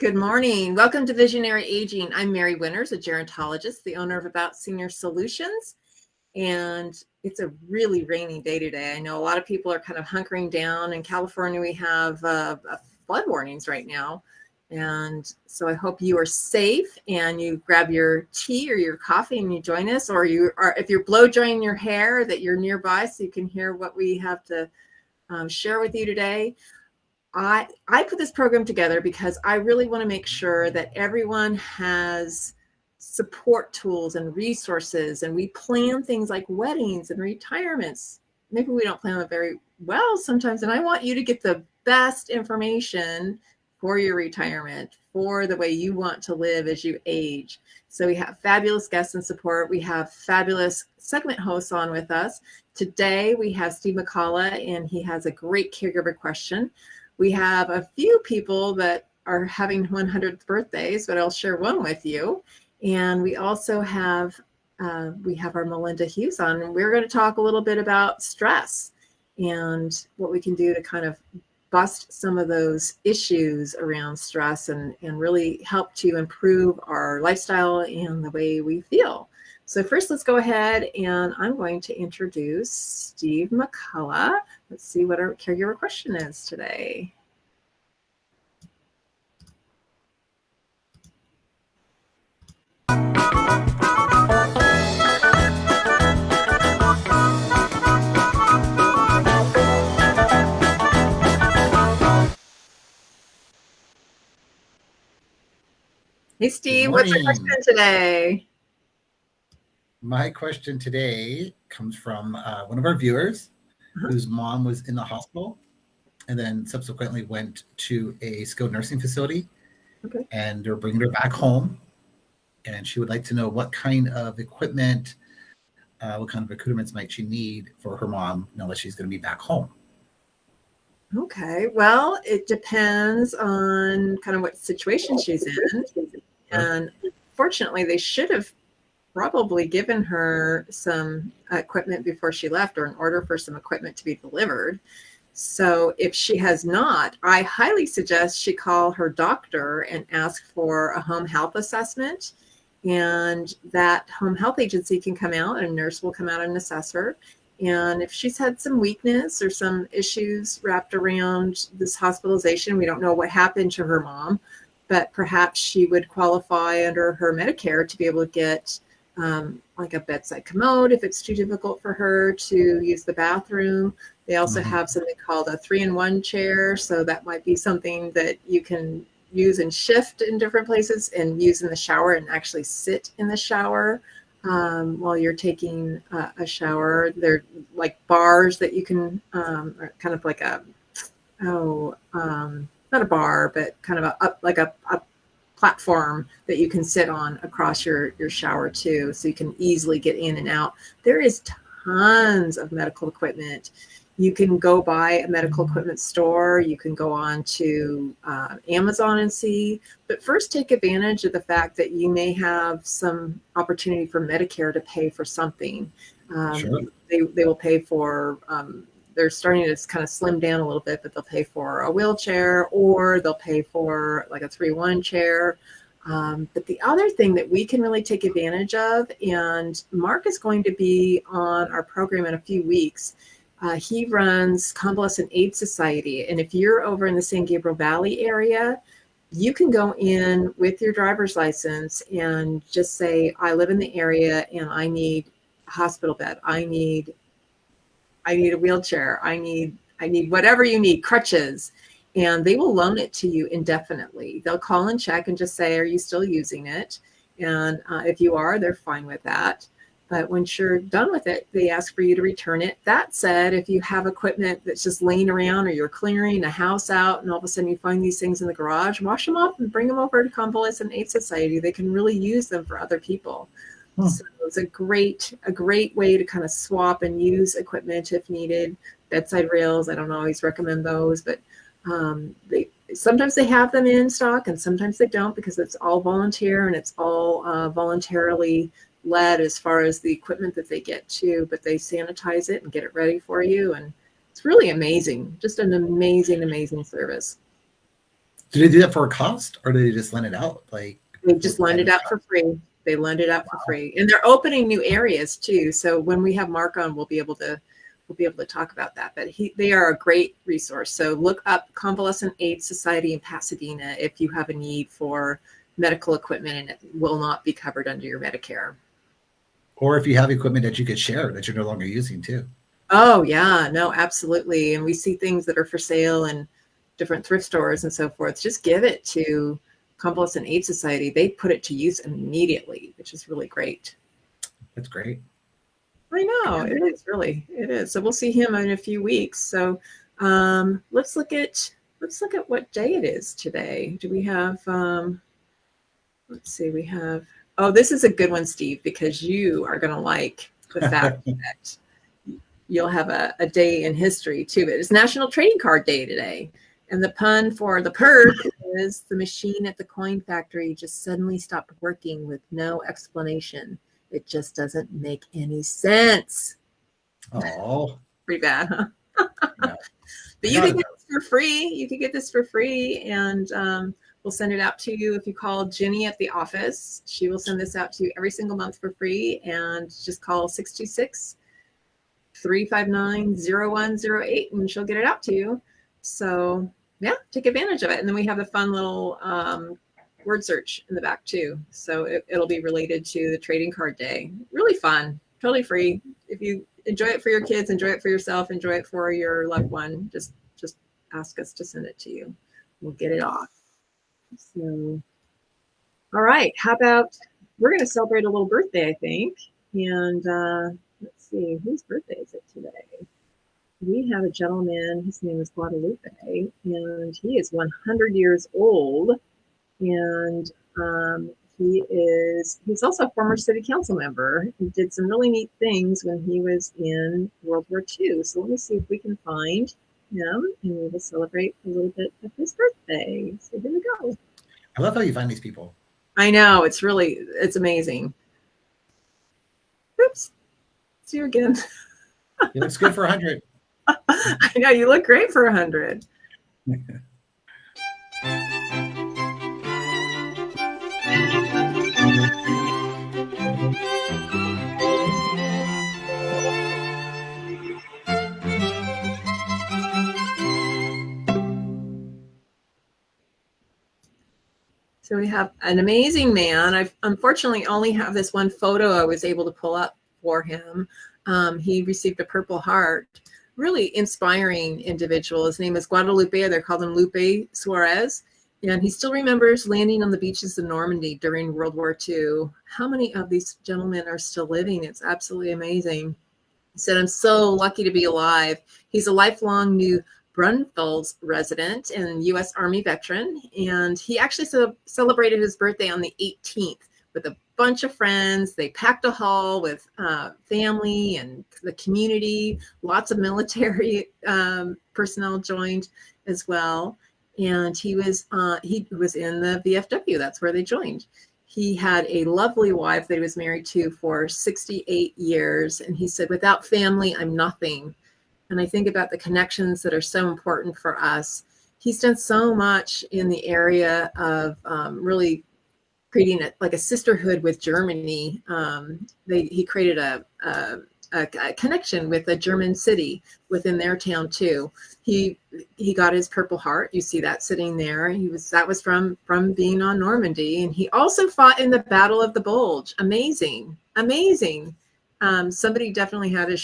Good morning. Welcome to Visionary Aging. I'm Mary Winters, a gerontologist, the owner of About Senior Solutions. And it's a really rainy day today. I know a lot of people are kind of hunkering down. In California, we have flood warnings right now. And so I hope you are safe and you grab your tea or your coffee and you join us, or if you're blow drying your hair, that you're nearby so you can hear what we have to share with you today. I put this program together because I really want to make sure that everyone has support tools and resources, and we plan things like weddings and retirements. Maybe we don't plan them very well sometimes, and I want you to get the best information for your retirement, for the way you want to live as you age. So we have fabulous guests and support. We have fabulous segment hosts on with us. Today we have Steve McCullough, and he has a great caregiver question. We have a few people that are having 100th birthdays, but I'll share one with you. And we also have our Melinda Hughes on, and we're going to talk a little bit about stress and what we can do to kind of bust some of those issues around stress and really help to improve our lifestyle and the way we feel. So first, let's go ahead and I'm going to introduce Steve McCullough. Let's see what our caregiver question is today. Hey, Steve, what's your question today? My question today comes from one of our viewers whose mom was in the hospital and then subsequently went to a skilled nursing facility. Okay. And they're bringing her back home. And she would like to know what kind of equipment, what kind of accoutrements might she need for her mom now that she's going to be back home. Okay, well, it depends on kind of what situation she's in. And fortunately, they should have probably given her some equipment before she left, or an order for some equipment to be delivered. So if she has not, I highly suggest she call her doctor and ask for a home health assessment. And that home health agency can come out, and a nurse will come out and assess her. And if she's had some weakness or some issues wrapped around this hospitalization, we don't know what happened to her mom, but perhaps she would qualify under her Medicare to be able to get like a bedside commode if it's too difficult for her to use the bathroom. They also have something called a 3-in-1 chair. So that might be something that you can use and shift in different places and use in the shower and actually sit in the shower while you're taking a shower. They're like bars that you can, kind of like not a bar, but kind of a platform that you can sit on across your shower too, so you can easily get in and out. There is tons of medical equipment. You can go buy a medical equipment store. You can go on to Amazon and see. But first, take advantage of the fact that you may have some opportunity for Medicare to pay for something. Sure. They will pay for, they're starting to kind of slim down a little bit, but they'll pay for a wheelchair, or they'll pay for like a 3-in-1 chair. But the other thing that we can really take advantage of, and Mark is going to be on our program in a few weeks. He runs Convalescent Aid Society. And if you're over in the San Gabriel Valley area, you can go in with your driver's license and just say, I live in the area and I need a hospital bed. I need a wheelchair. I need whatever you need, crutches. And they will loan it to you indefinitely. They'll call and check and just say, are you still using it? And if you are, they're fine with that. But once you're done with it, they ask for you to return it. That said, if you have equipment that's just laying around, or you're clearing a house out and all of a sudden you find these things in the garage, wash them up and bring them over to Convalescent Aid Society. They can really use them for other people. So it's a great way to kind of swap and use equipment if needed. Bedside rails, I don't always recommend those, but sometimes they have them in stock and sometimes they don't, because it's all volunteer and it's all voluntarily led as far as the equipment that they get too, but they sanitize it and get it ready for you. And it's really amazing. Just an amazing service. Do they do that for a cost, or do they just lend it out? Like They just lend it out for free. They lend it out for free, and they're opening new areas too. So when we have Mark on, we'll be able to talk about that. But they are a great resource. So look up Convalescent AIDS Society in Pasadena if you have a need for medical equipment and it will not be covered under your Medicare. Or if you have equipment that you could share that you're no longer using too. Oh yeah, no, absolutely. And we see things that are for sale in different thrift stores and so forth. Just give it to Convalescent AIDS Society. They put it to use immediately, which is really great. That's great. I know, it is. So we'll see him in a few weeks. So let's look at what day it is today. Do we have let's see, we have, oh, this is a good one, Steve, because you are going to like the fact that you'll have a day in history too. It's National Trading Card Day today. And the pun for the perk is the machine at the coin factory just suddenly stopped working with no explanation. It just doesn't make any sense. Oh, pretty bad, huh? Yeah. But you can get this for free. You can get this for free, and we'll send it out to you if you call Jenny at the office. She will send this out to you every single month for free, and just call 626-359-0108, and she'll get it out to you. So yeah, take advantage of it. And then we have a fun little word search in the back too. So it'll be related to the trading card day. Really fun, totally free. If you enjoy it for your kids, enjoy it for yourself, enjoy it for your loved one, just ask us to send it to you. We'll get it off. So, all right. How about, we're going to celebrate a little birthday, I think. And let's see, whose birthday is it today? We have a gentleman, his name is Guadalupe, and he is 100 years old. And he's also a former city council member. He did some really neat things when he was in World War II. So let me see if we can find him, and we will celebrate a little bit of his birthday. So here we go. I love how you find these people. I know, it's amazing. Oops, see you again. He looks good for 100. I know, you look great for 100. So we have an amazing man. I unfortunately only have this one photo I was able to pull up for him. He received a Purple Heart. Really inspiring individual. His name is Guadalupe. They're called him Lupe Suarez. And he still remembers landing on the beaches of Normandy during World War II. How many of these gentlemen are still living? It's absolutely amazing. He said, I'm so lucky to be alive. He's a lifelong New Braunfels resident and U.S. Army veteran. And he actually celebrated his birthday on the 18th with a bunch of friends. They packed a hall with family and the community. Lots of military personnel joined as well. And he was in the VFW. That's where they joined. He had a lovely wife that he was married to for 68 years. And he said, without family, I'm nothing. And I think about the connections that are so important for us. He's done so much in the area of really creating like a sisterhood with Germany. He created a connection with a German city within their town too. He got his Purple Heart. You see that sitting there. That was from being on Normandy, and he also fought in the Battle of the Bulge. Amazing. Somebody definitely had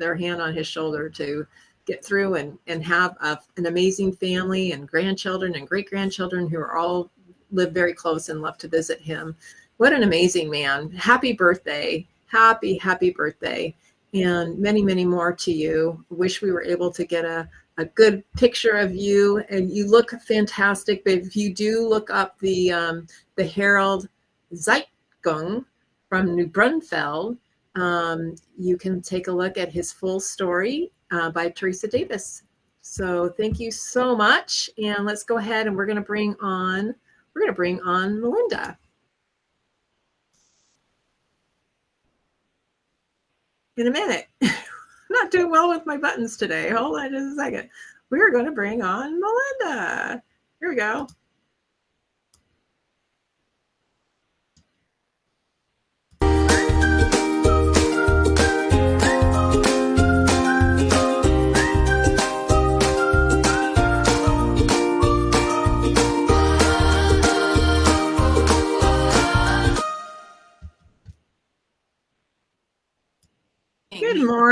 their hand on his shoulder to get through and have an amazing family and grandchildren and great grandchildren who are all live very close and love to visit him. What an amazing man. Happy birthday. Happy birthday. And many, many more to you. Wish we were able to get a good picture of you, and you look fantastic. But if you do look up the Harald Zeitung from New Braunfels, you can take a look at his full story by Teresa Davis. So thank you so much. And let's go ahead and we're going to bring on Melinda. In a minute. I'm not doing well with my buttons today. Hold on just a second. We're going to bring on Melinda. Here we go.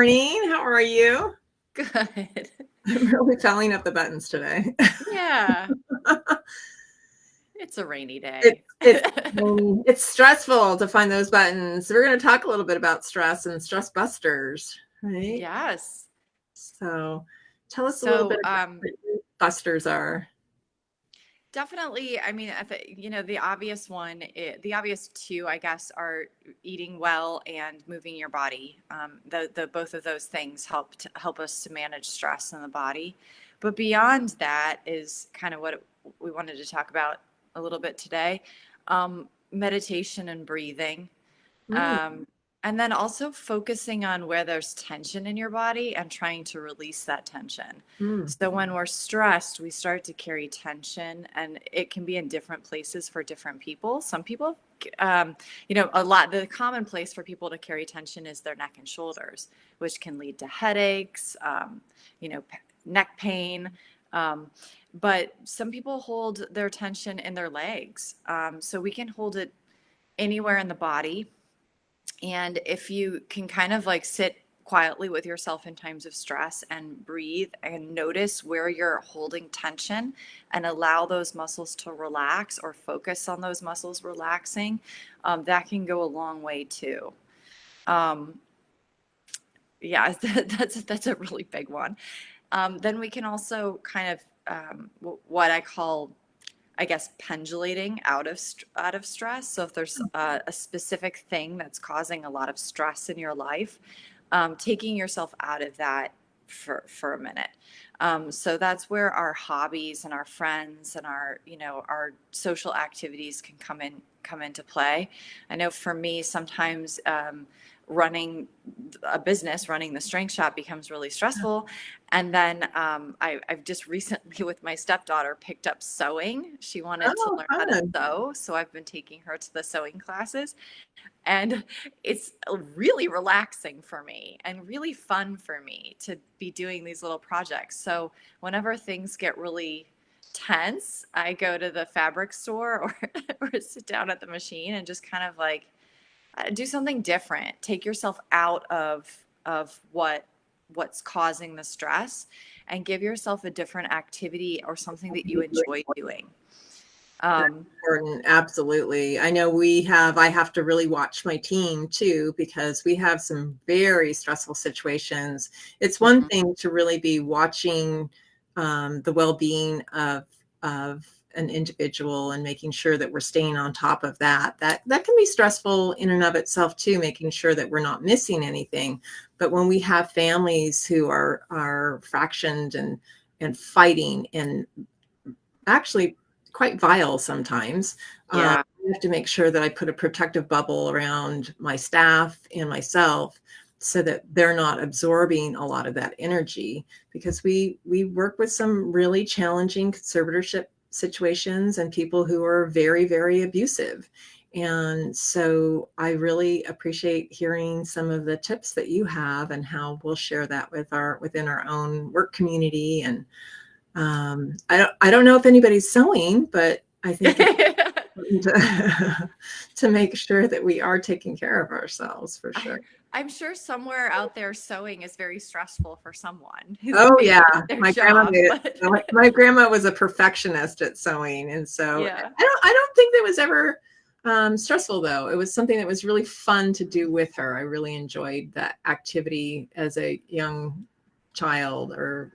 morning. How are you? Good. I'm really tallying up the buttons today. Yeah. It's a rainy It's day. it's it's stressful to find those buttons. We're going to talk a little bit about stress and stress busters, right? Yes. So, tell us a little bit So, about what busters are. definitely, I mean, the obvious the obvious two, I guess, are eating well and moving your body. The both of those things help us to manage stress in the body. But beyond that is kind of what we wanted to talk about a little bit today. Meditation and breathing. Mm, Um, and then also focusing on where there's tension in your body and trying to release that tension. mm, So when we're stressed, we start to carry tension, and it can be in different places for different people. Some people, the common place for people to carry tension is their neck and shoulders, which can lead to headaches, neck pain. But some people hold their tension in their legs. So we can hold it anywhere in the body. And if you can kind of like sit quietly with yourself in times of stress and breathe and notice where you're holding tension and allow those muscles to relax or focus on those muscles relaxing, that can go a long way too. Um, yeah, that's a really big one. Then we can also kind of what I call, I guess, pendulating out of stress. So if there's a specific thing that's causing a lot of stress in your life, taking yourself out of that for a minute. So that's where our hobbies and our friends and our social activities can come into play. I know for me, sometimes running a business, running the strength shop becomes really stressful. And then I've just recently with my stepdaughter picked up sewing. She wanted to oh, learn how to fun. sew. So I've been taking her to the sewing classes, and it's really relaxing for me and really fun for me to be doing these little projects. So whenever things get really tense, I go to the fabric store or sit down at the machine and just kind of like do something different. Take yourself out of what's causing the stress and give yourself a different activity or something that you enjoy doing. Important. Absolutely. I know I have to really watch my team too, because we have some very stressful situations. It's one thing to really be watching the well-being of an individual and making sure that we're staying on top of that. That can be stressful in and of itself too, making sure that we're not missing anything. But when we have families who are fractioned and fighting and actually quite vile sometimes. Yeah. I have to make sure that I put a protective bubble around my staff and myself so that they're not absorbing a lot of that energy, because we work with some really challenging conservatorship situations and people who are very, very abusive. And so I really appreciate hearing some of the tips that you have and how we'll share that within our own work community. And I don't know if anybody's sewing, but I think it's important to make sure that we are taking care of ourselves for sure. I'm sure somewhere out there sewing is very stressful for someone. Oh yeah, Their my grandma job, made it. but My grandma was a perfectionist at sewing, and so yeah. I don't think that was ever stressful though. It was something that was really fun to do with her. I really enjoyed that activity as a young child or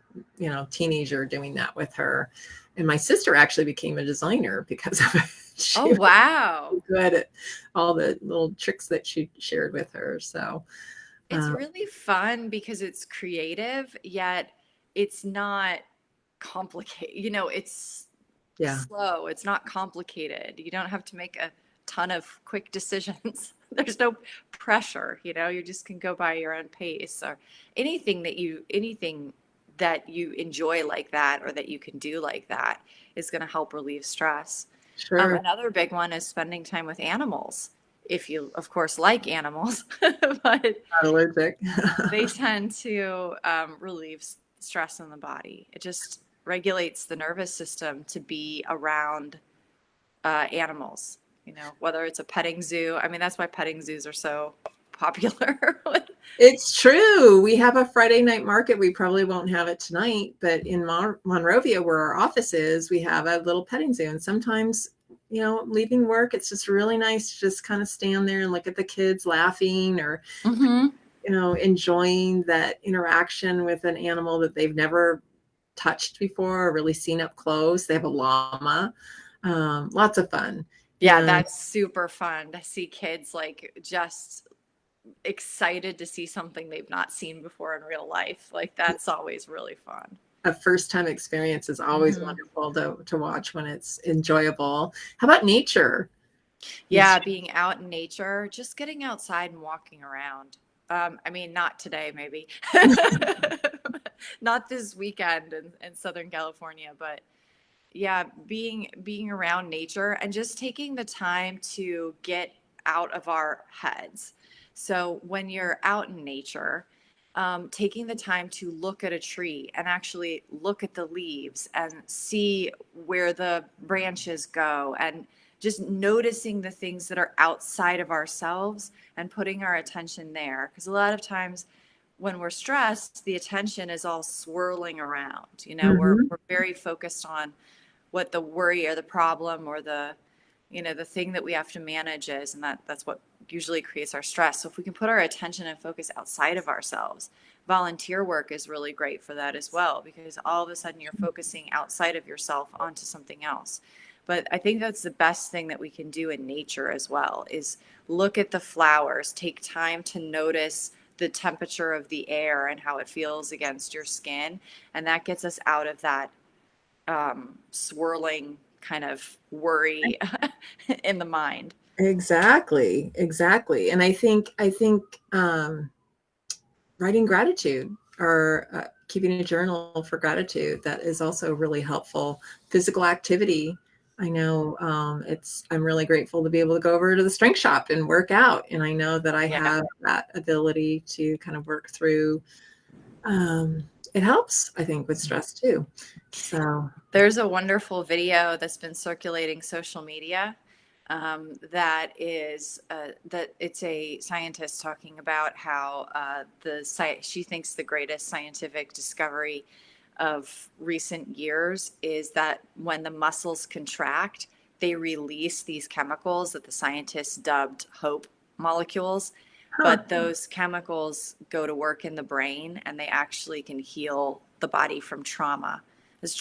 teenager, doing that with her. And my sister actually became a designer because of it. She Oh, was wow. good at all the little tricks that she shared with her. So It's really fun because it's creative, yet it's not complicated. It's yeah, slow. It's not complicated. You don't have to make a ton of quick decisions. There's no pressure, you just can go by your own pace, or anything that you enjoy like that, or that you can do like that is going to help relieve stress. sure. Another big one is spending time with animals. If you, of course, like animals, but Not allergic. they tend to relieve stress in the body. It just regulates the nervous system to be around animals, whether it's a petting zoo. I mean, that's why petting zoos are so popular It's true. We have a Friday night market. We probably won't have it tonight, but in Monrovia, where our office is, we have a little petting zoo. And sometimes, leaving work, it's just really nice to just kind of stand there and look at the kids laughing or, Mm-hmm. enjoying that interaction with an animal that they've never touched before or really seen up close. They have a llama. Lots of fun. Yeah, And that's super fun to see kids like just excited to see something they've not seen before in real life. Like that's always really fun. a first time experience is always Mhm. wonderful to watch when it's enjoyable. How about nature? Yeah, being out in nature, just getting outside and walking around. I mean, not today, maybe. Not this weekend in Southern California, but yeah, being around nature and just taking the time to get out of our heads. So when you're out in nature, taking the time to look at a tree and actually look at the leaves and see where the branches go and just noticing the things that are outside of ourselves and putting our attention there. Because a lot of times when we're stressed, the attention is all swirling around. Mhm. We're very focused on what the worry or the problem or the thing that we have to manage is, and that's what usually creates our stress. So if we can put our attention and focus outside of ourselves, volunteer work is really great for that as well, because all of a sudden you're focusing outside of yourself onto something else. But I think that's the best thing that we can do in nature as well, is look at the flowers, take time to notice the temperature of the air and how it feels against your skin. And that gets us out of that swirling kind of worry in the mind. Exactly. And I think writing gratitude or keeping a journal for gratitude, that is also really helpful. Physical activity. I know I'm really grateful to be able to go over to the strength shop and work out. And I know that I Yeah. have that ability to kind of work through. It helps, I think, with stress too. So There's a wonderful video that's been circulating social media that it's a scientist talking about how she thinks the greatest scientific discovery of recent years is that when the muscles contract, they release these chemicals that the scientists dubbed hope molecules. But those chemicals go to work in the brain and they actually can heal the body from trauma. Because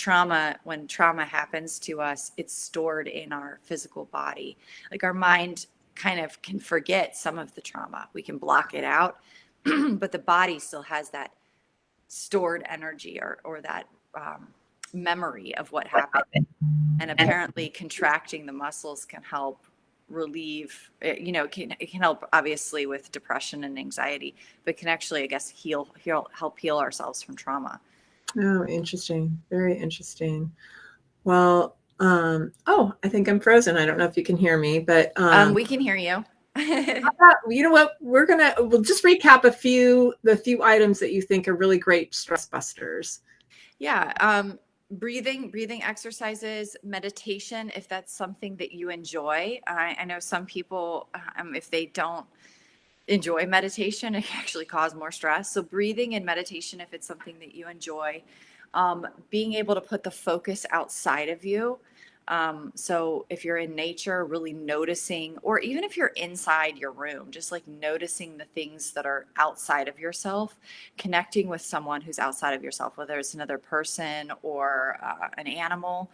when trauma happens to us, it's stored in our physical body. Like our mind kind of can forget some of the trauma. We can block it out, but the body still has that stored energy or that memory of what happened. And apparently contracting the muscles can help relieve, it can help obviously with depression and anxiety, but can actually, I guess, help heal ourselves from trauma. Oh, interesting. Very interesting. Well, I think I'm frozen. I don't know if you can hear me, but We can hear you. you know what? We'll just recap the few items that you think are really great stress busters. Yeah. Breathing exercises, meditation, if that's something that you enjoy. I know some people, if they don't enjoy meditation, it can actually cause more stress. So breathing and meditation, if it's something that you enjoy, being able to put the focus outside of you. So if you're in nature, really noticing, or even if you're inside your room, just like noticing the things that are outside of yourself, connecting with someone who's outside of yourself, whether it's another person or an animal.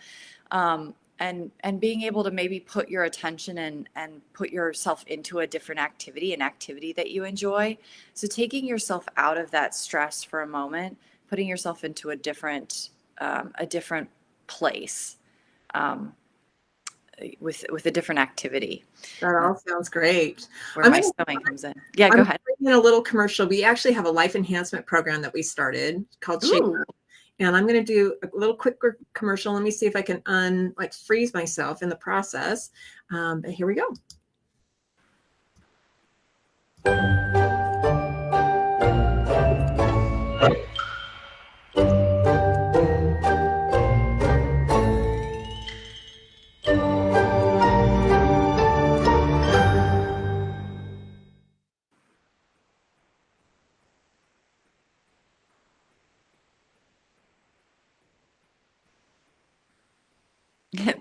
And being able to maybe put your attention and put yourself into a different activity, an activity that you enjoy. So taking yourself out of that stress for a moment, putting yourself into a different place with a different activity. That all sounds great. Where my stomach comes in. Yeah, go ahead. In a little commercial. We actually have a life enhancement program that we started called Shape. And I'm going to do a little quick commercial. Let me see if I can freeze myself in the process. But here we go.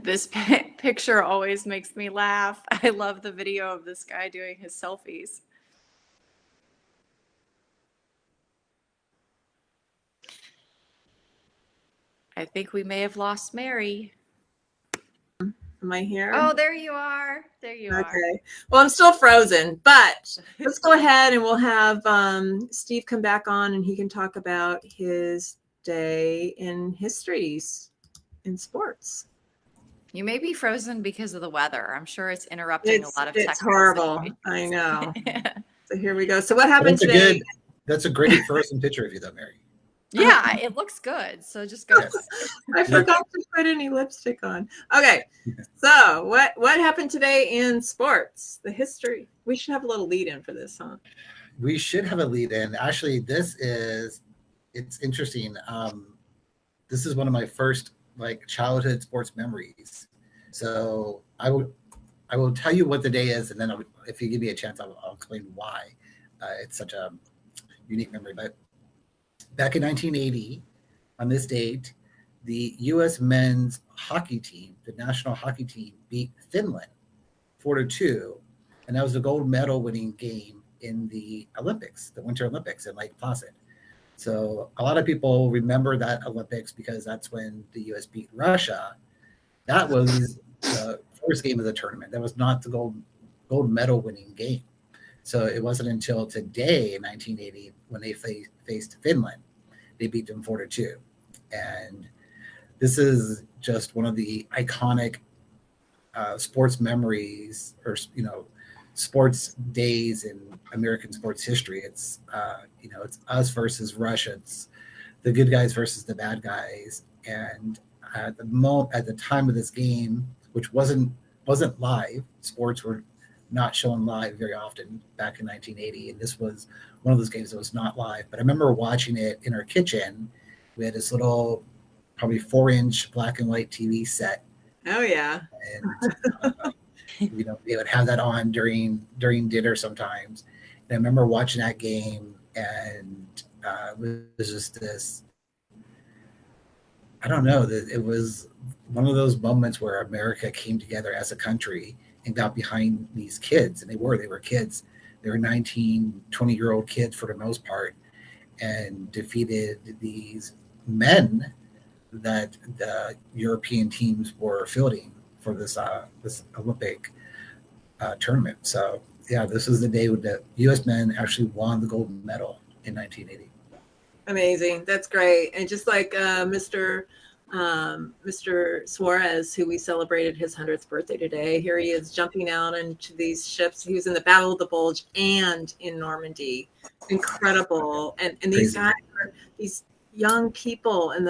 This picture always makes me laugh. I love the video of this guy doing his selfies. I think we may have lost Mary. Am I here? Oh, there you are. There you are. Okay. Well, I'm still frozen, but let's go ahead and we'll have Steve come back on and he can talk about his day in histories in sports. You may be frozen because of the weather. I'm sure it's interrupting a lot of It's technical horrible. situations. I know. So here we go. So what happened That's today? that's a great frozen picture of you, though, Mary. Yeah, it looks good. So just go. Yes. I forgot to put any lipstick on. Okay. So what happened today in sports? The history. We should have a little lead in for this, huh? We should have a lead in. Actually, it's interesting. This is one of my first like childhood sports memories. So I will tell you what the day is, and then if you give me a chance, I'll explain why it's such a unique memory. But back in 1980, on this date, the U.S. men's hockey team, the national hockey team, beat Finland 4-2, and that was the gold medal winning game in the Olympics, the Winter Olympics in Lake Placid. So a lot of people remember that Olympics because that's when the U.S. beat Russia. That was the first game of the tournament. That was not the gold medal winning game. So it wasn't until today in 1980 when they faced Finland, they beat them 4-2. And this is just one of the iconic sports memories, or sports days in American sports history. It's it's us versus Russia. It's the good guys versus the bad guys. And at the time of this game, which wasn't live, sports were not shown live very often back in 1980, and this was one of those games that was not live. But I remember watching it in our kitchen. We had this little, probably 4-inch black and white TV set. Oh yeah. And they would have that on during dinner sometimes. And I remember watching that game, and it was just this. I don't know, that it was one of those moments where America came together as a country and got behind these kids. And they were kids. They were 19, 20-year-old kids for the most part, and defeated these men that the European teams were fielding for this Olympic tournament. So yeah, this was the day when the U.S. men actually won the gold medal in 1980. Amazing. That's great. And just like Mr. Suarez, who we celebrated his 100th birthday today, here he is jumping out into these ships. He was in the Battle of the Bulge and in Normandy. Incredible. And these guys are these young people, and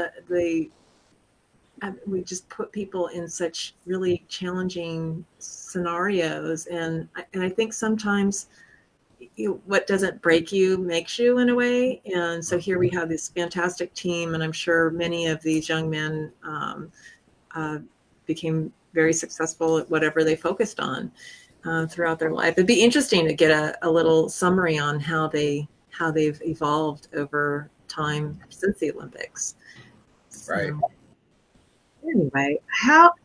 we just put people in such really challenging scenarios. And I think sometimes what doesn't break you makes you, in a way. And so here we have this fantastic team, and I'm sure many of these young men became very successful at whatever they focused on throughout their life. It'd be interesting to get a little summary on how they've evolved over time since the Olympics. Right. So, anyway,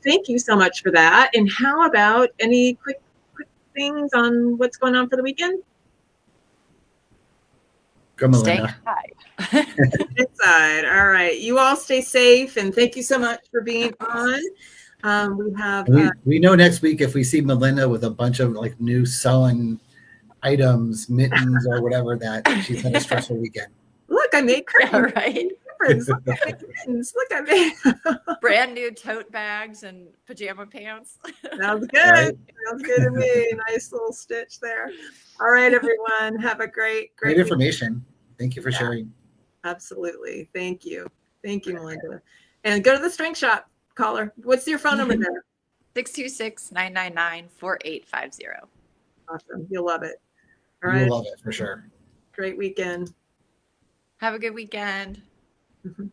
thank you so much for that. And how about any quick things on what's going on for the weekend? Go, Stay Melinda. high. Inside. All right. You all stay safe, and thank you so much for being on. We have. We know next week if we see Melinda with a bunch of like new sewing items, mittens, or whatever, that she's had a stressful weekend. Look, I made Yeah, right. Look, I made mittens. Look, I made. Brand new tote bags and pajama pants. Sounds good. Right. Sounds good to me. Nice little stitch there. All right, everyone. Have a great Great information. Thank you for sharing. Absolutely. Thank you. Thank you, Melinda. And go to the strength shop, caller. What's your phone number there? 626-999-4850. Awesome. You'll love it. All You'll right. love it for sure. Great weekend. Have a good weekend. Mhm.